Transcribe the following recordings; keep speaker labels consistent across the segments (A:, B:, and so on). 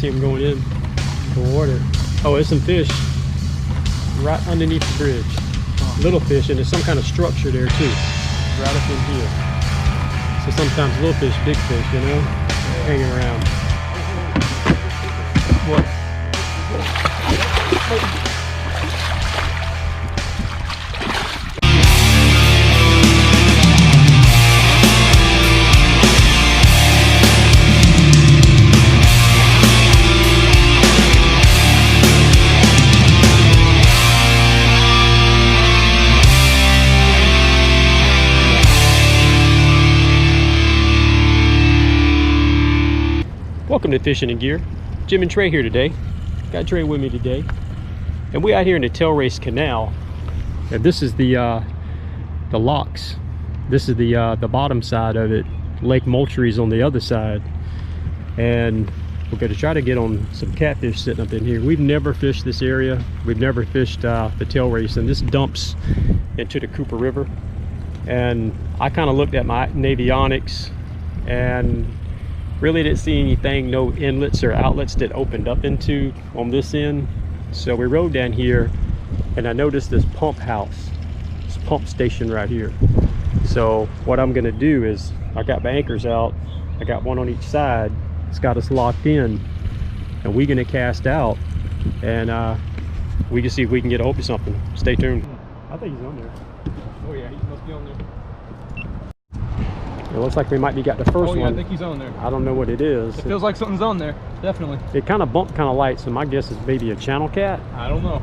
A: See them going in the water. Oh, there's some fish right underneath the bridge. Little fish, and there's some kind of structure there too, right up in here. So sometimes little fish, big fish, you know, hanging around. What? Welcome to Fishing and Gear. Jim and Trey here today. Got Trey with me today, and we're out here in the Tail Race Canal. And this is the locks. This is the bottom side of it. Lake Moultrie's on the other side, and we're going to try to get on some catfish sitting up in here. We've never fished this area. We've never fished the Tail Race, and this dumps into the Cooper River. And I kind of looked at my navionics and really didn't see anything, no inlets or outlets that opened up into on this end. So we rode down here, and I noticed this pump house, this pump station right here. So what I'm gonna do is, I got my anchors out, I got one on each side, it's got us locked in, and we're gonna cast out, and we can see if we can get a hold of something. Stay tuned. I think he's on there. Oh yeah, he must be on there. It looks like we might be got the first one.
B: Oh yeah, I think he's on there.
A: I don't know what it is.
B: It feels like something's on there, definitely.
A: It kind of bumped kind of light, so my guess is maybe a channel cat.
B: I don't know.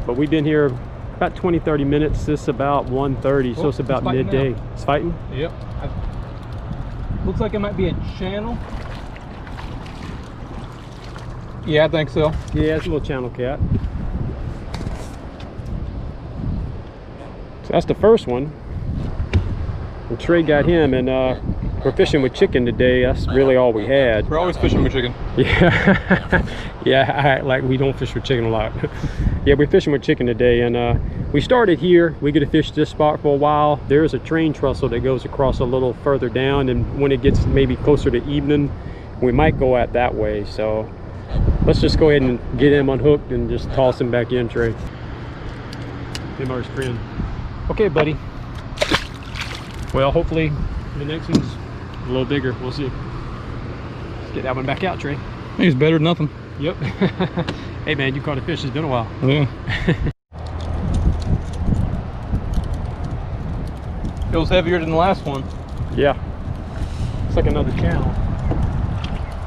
A: But we've been here about 20-30 minutes. This is about 1:30, so it's about midday.
B: Now.
A: It's fighting?
B: Yep. Looks like it might be a channel. Yeah, I think so.
A: Yeah, it's a little channel cat. So that's the first one. And Trey got him, and we're fishing with chicken today. That's really all we had.
B: We're always fishing with chicken.
A: Yeah. Yeah, I act like we don't fish with chicken a lot. Yeah, we're fishing with chicken today, and we started here. We get to fish this spot for a while. There's a train trestle that goes across a little further down, and when it gets maybe closer to evening, we might go out that way. So let's just go ahead and get him unhooked and just toss him back in, Trey. Him or his friend. Okay, buddy. Well, hopefully the next one's a little bigger. We'll see. Let's get that one back out, Trey.
B: I think it's better than nothing.
A: Yep. Hey man, you caught a fish. It's been a while.
B: Yeah. Feels heavier than the last one.
A: Yeah. It's like another channel.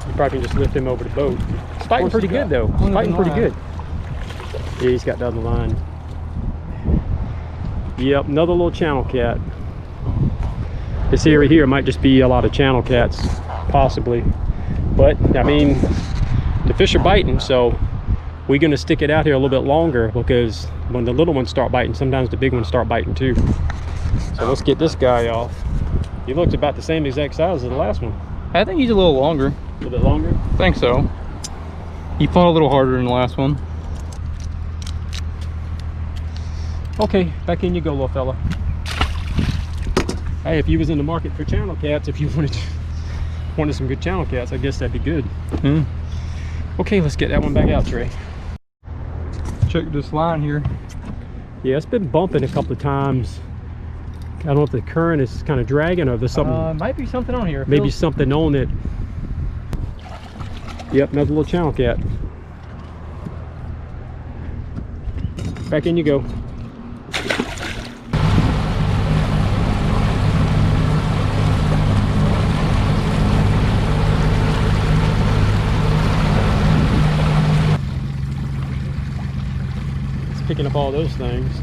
A: You probably can just lift him over the boat. It's fighting pretty good though. It's fighting pretty good. Yeah, he's got the other line. Yep, another little channel cat. This area here might just be a lot of channel cats, possibly. But, I mean, the fish are biting, so we're gonna stick it out here a little bit longer, because when the little ones start biting, sometimes the big ones start biting too. So let's get this guy off. He looks about the same exact size as the last one.
B: I think he's a little longer.
A: A little bit longer?
B: I think so. He fought a little harder than the last one.
A: Okay, back in you go, little fella. Hey, if you was in the market for channel cats, if you wanted some good channel cats, I guess that'd be good. Okay, let's get that one back out, Trey.
B: Check this line here.
A: Yeah, it's been bumping a couple of times. I don't know if the current is kind of dragging, or there's something.
B: Might be something on here.
A: Maybe something on it. Yep, another little channel cat. Back in you go. Picking up all those things.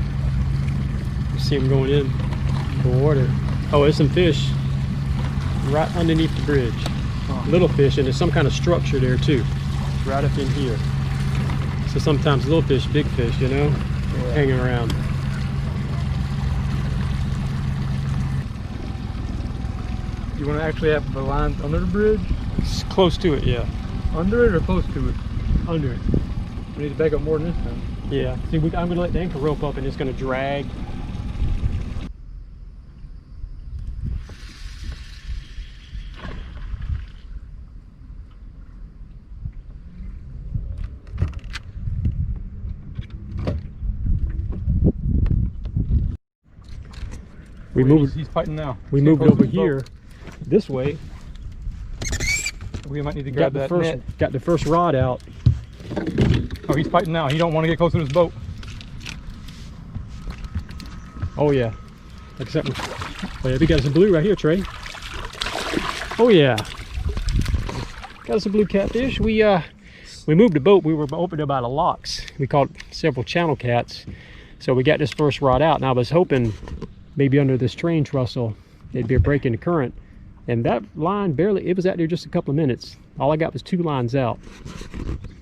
A: You see them going in the water. Oh, there's some fish right underneath the bridge. Little fish, and there's some kind of structure there too, right up in here. So sometimes little fish, big fish, you know, hanging around.
B: You want to actually have the line under the bridge?
A: It's close to it, yeah.
B: Under it or close to it?
A: Under it.
B: We need to back up more than this time.
A: Yeah. See, I'm going to let the anchor rope up, and it's going to drag. We moved.
B: He's fighting now.
A: We moved over here, this way.
B: We might need to grab that net.
A: Got the first rod out.
B: Oh, he's fighting now. He don't want to get close to his boat.
A: Oh yeah. Like something. Oh yeah, we got some blue right here, Trey. Oh yeah. Got some blue catfish. We moved the boat. We were open about a locks. We caught several channel cats. So we got this first rod out, and I was hoping maybe under this train trestle there'd be a break in the current. And that line barely, it was out there just a couple of minutes. All I got was 2 lines out.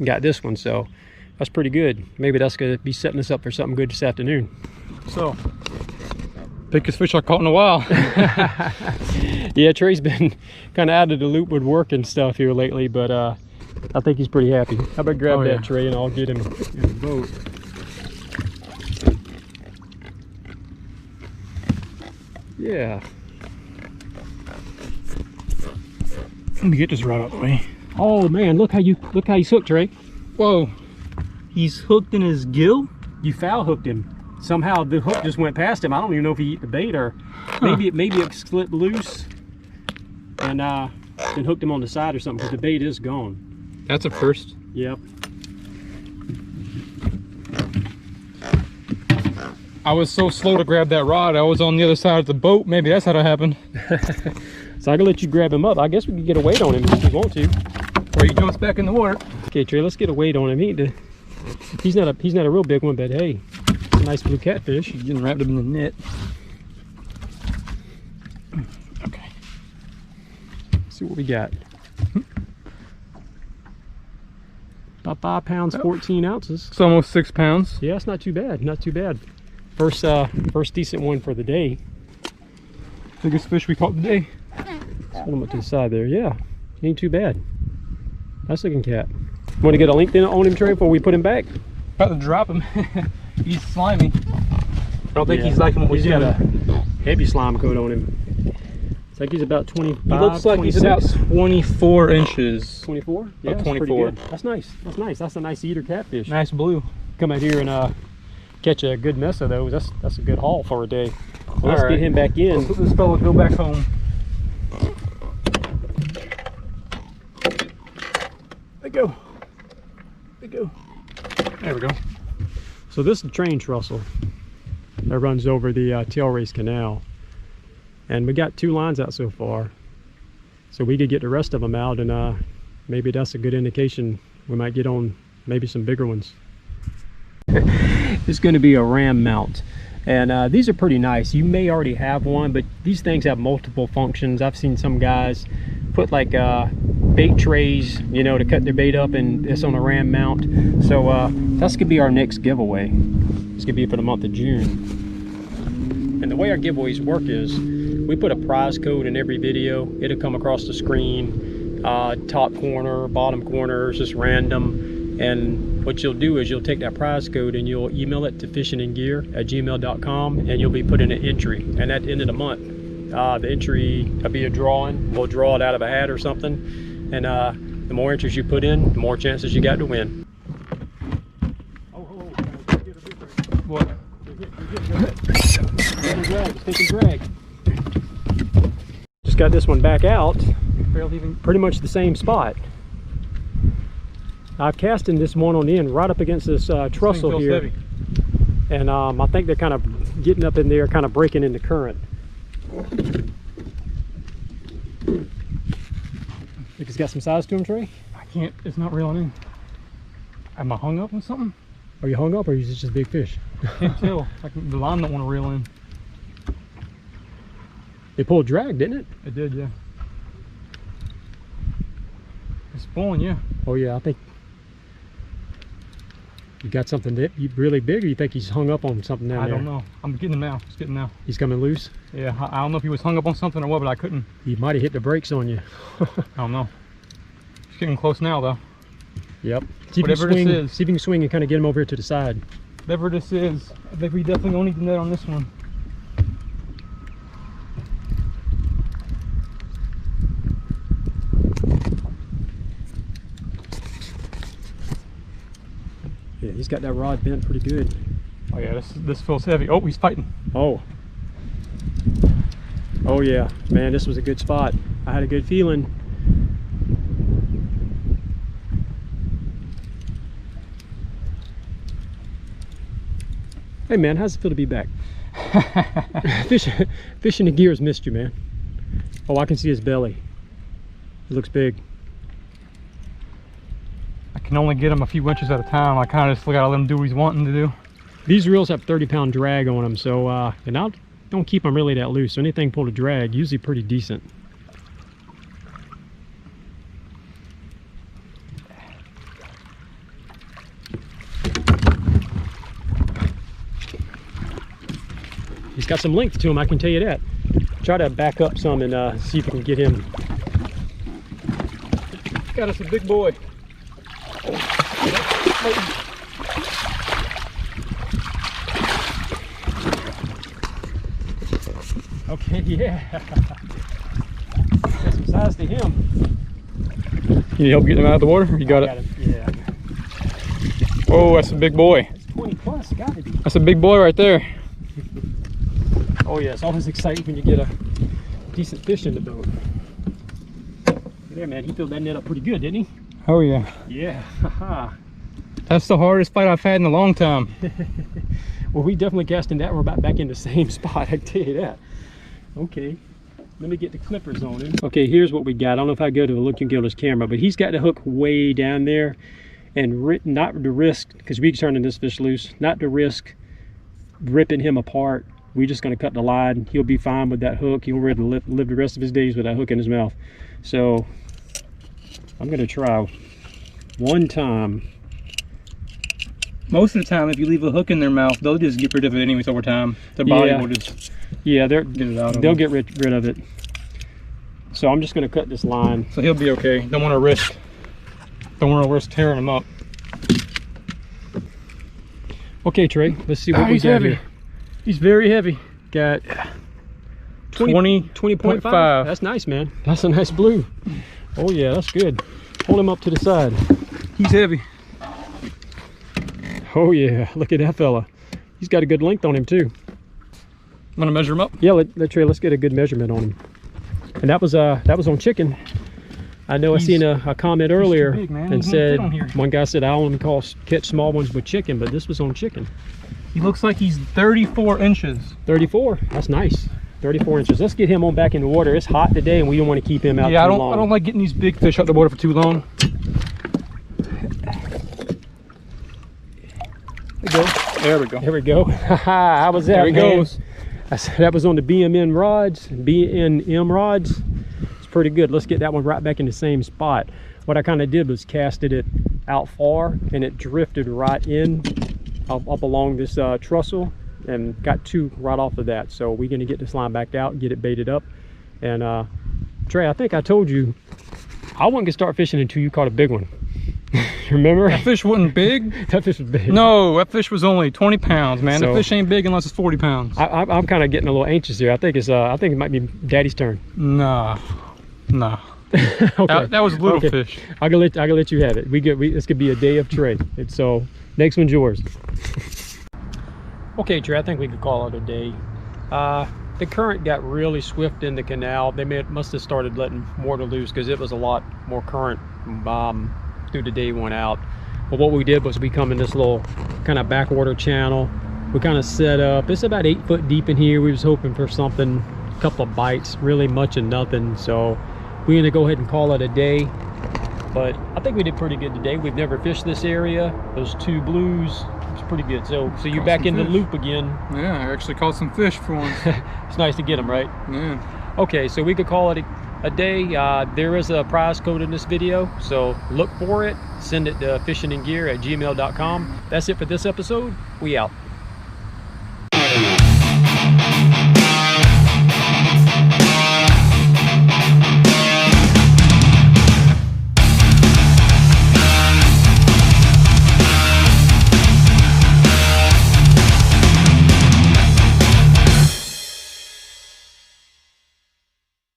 A: Got this one, so that's pretty good. Maybe that's gonna be setting us up for something good this afternoon.
B: So, biggest fish I caught in a while.
A: Yeah, Trey's been kind of out of the loop with work and stuff here lately, but I think he's pretty happy. How about grab that, Trey, and I'll get him in the boat. Yeah.
B: Let me get this rod out of the way.
A: Oh man, look how he's hooked, Trey.
B: Whoa, he's hooked in his gill.
A: You foul hooked him. Somehow the hook just went past him. I don't even know if he ate the bait or maybe it slipped loose and then hooked him on the side or something, because the bait is gone.
B: That's a first.
A: Yep.
B: I was so slow to grab that rod. I was on the other side of the boat. Maybe that's how that happened.
A: So I can let you grab him up. I guess we can get a weight on him if you want to.
B: Or he jumps back in the water.
A: Okay, Trey, let's get a weight on him. He's not a real big one, but hey, it's a nice blue catfish.
B: He's getting wrapped up in the net. Okay.
A: Let's see what we got. About 5 pounds, 14 ounces.
B: It's almost 6 pounds.
A: Yeah, it's not too bad. Not too bad. First decent one for the day.
B: Biggest fish we caught today.
A: Put him up to the side there. Yeah, ain't too bad. Nice looking cat. Want to get a length in on him, Trey, before we put him back?
B: About to drop him. He's slimy. I don't think he's liking what we're
A: doing.
B: He's got
A: a heavy slime coat on him. It's like he's about 25.
B: He looks like
A: 26.
B: he's about 24 inches.
A: 24? Yeah,
B: about 24.
A: That's nice. That's nice. That's a nice eater catfish.
B: Nice blue.
A: Come out here and catch a good mess of those. That's a good haul for a day. Well, let's get him back in.
B: Let's let this fellow go back home.
A: There we go. There we go.
B: There we go.
A: So this is the train trestle that runs over the tail race canal. And we got 2 lines out so far. So we could get the rest of them out, and maybe that's a good indication we might get on maybe some bigger ones. It's going to be a ram mount. And these are pretty nice. You may already have one, but these things have multiple functions. I've seen some guys put like bait trays, you know, to cut their bait up, and it's on a ram mount. So that's gonna be our next giveaway. It's gonna be for the month of June. And the way our giveaways work is we put a prize code in every video. It'll come across the screen, top corner, bottom corner, it's just random. And what you'll do is you'll take that prize code and you'll email it to fishandgear@gmail.com, and you'll be putting an entry. And at the end of the month, the entry will be a drawing. We'll draw it out of a hat or something. And the more entries you put in, the more chances you got to win.
B: What?
A: Drag. Just got this one back out.
B: Barely even.
A: Pretty much the same spot. I've cast in this one on the end right up against this trestle here.
B: Heavy.
A: And I think they're kind of getting up in there, kind of breaking in the current. Think it's got some size to him, Trey?
B: I can't, it's not reeling in. Am I hung up on something?
A: Are you hung up, or is it just a big fish?
B: I can't tell. Like the line don't want to reel in.
A: It pulled drag, didn't it?
B: It did, yeah. It's pulling, yeah.
A: Oh yeah, I think you got something that really big, or you think he's hung up on something down there?
B: I don't know. I'm getting him now. It's getting now.
A: He's coming loose?
B: Yeah, I don't know if he was hung up on something or what, but I couldn't.
A: He might have hit the brakes on you.
B: I don't know. He's getting close now, though.
A: Yep.
B: Whatever this is.
A: See if you can swing and kind of get him over here to the side.
B: Whatever this is, I think we definitely don't need the net on this one.
A: Yeah, he's got that rod bent pretty good.
B: Oh yeah, this feels heavy. Oh, he's fighting.
A: Oh. Oh yeah, man, this was a good spot. I had a good feeling. Hey man, how's it feel to be back? Fishing the gears missed you, man. Oh, I can see his belly. It looks big.
B: I can only get him a few inches at a time. I kind of just gotta let him do what he's wanting to do.
A: These reels have 30-pound drag on them, so and I don't keep them really that loose. So anything pulled a drag, usually pretty decent. He's got some length to him, I can tell you that. Try to back up some and see if we can get him.
B: Got us a big boy.
A: Okay, yeah. Got some size to him.
B: You need help getting him out of the water? You got it?
A: Yeah.
B: Oh, that's a big boy.
A: That's 20 plus, gotta be.
B: That's a big boy right there.
A: Oh yeah, it's always exciting when you get a decent fish in the boat. There, man, he filled that net up pretty good, didn't he?
B: Oh yeah.
A: Yeah.
B: That's the hardest fight I've had in a long time.
A: Well, we definitely casting that. We're about back in the same spot, I can tell you that. Okay, let me get the clippers on him. Okay, here's what we got. I don't know if I go to the look and get on his camera, but he's got the hook way down there, and not to risk, because we're turning this fish loose, not to risk ripping him apart. We're just going to cut the line. He'll be fine with that hook. He'll live the rest of his days with that hook in his mouth. So I'm going to try one time.
B: Most of the time, if you leave a hook in their mouth, they'll just get rid of it anyways over time. Their body will just
A: get it out. They'll get rid of it. So I'm just going to cut this line.
B: So he'll be okay. Don't want to risk tearing him up.
A: Okay, Trey. Let's see what we got
B: heavy.
A: here.
B: He's very heavy.
A: Got 20.5. That's nice, man. That's a nice blue. Oh yeah, that's good. Hold him up to the side.
B: He's heavy.
A: Oh yeah, look at that fella. He's got a good length on him too.
B: I'm gonna measure him up.
A: Yeah, Trey, let's get a good measurement on him. And that was on chicken. I know I seen a comment earlier
B: big,
A: and said, one guy said I only catch small ones with chicken, but this was on chicken.
B: He looks like he's 34 inches.
A: 34, that's nice. 34 inches. Let's get him on back in the water. It's hot today and we don't want to keep him out too long.
B: I don't like getting these big fish out the water for too long. There we go.
A: There we go. How was that?
B: There he goes.
A: That was on the BMM rods. It's pretty good. Let's get that one right back in the same spot. What I kind of did was casted it out far and it drifted right in up along this trussel and got two right off of that. So we're going to get this line back out, get it baited up. And Trey, I think I told you I wasn't going to start fishing until you caught a big one. Remember?
B: That fish wasn't big.
A: That fish was big.
B: No, that fish was only 20 pounds, man.
A: So,
B: the fish ain't big unless it's 40 pounds.
A: I'm kind of getting a little anxious here. I think it might be Daddy's turn.
B: Nah.
A: Okay.
B: That was a little fish.
A: I can let you have it. This could be a day of Trey. So next one's yours. Okay, Trey, I think we could call it a day. The current got really swift in the canal. They must have started letting water loose because it was a lot more current through the day went out. But what we did was we come in this little kind of backwater channel. We kind of set up. It's about 8 foot deep in here. We was hoping for something, a couple of bites, really much of nothing. So we're gonna go ahead and call it a day. But I think we did pretty good today. We've never fished this area. Those two blues, it's pretty good. So you're back in the loop again.
B: Yeah, I actually caught some fish for once.
A: It's nice to get them, right?
B: Yeah.
A: Okay, so we could call it a day. There is a prize code in this video, so look for it. Send it to fishandandgear@gmail.com. That's it for this episode. We out.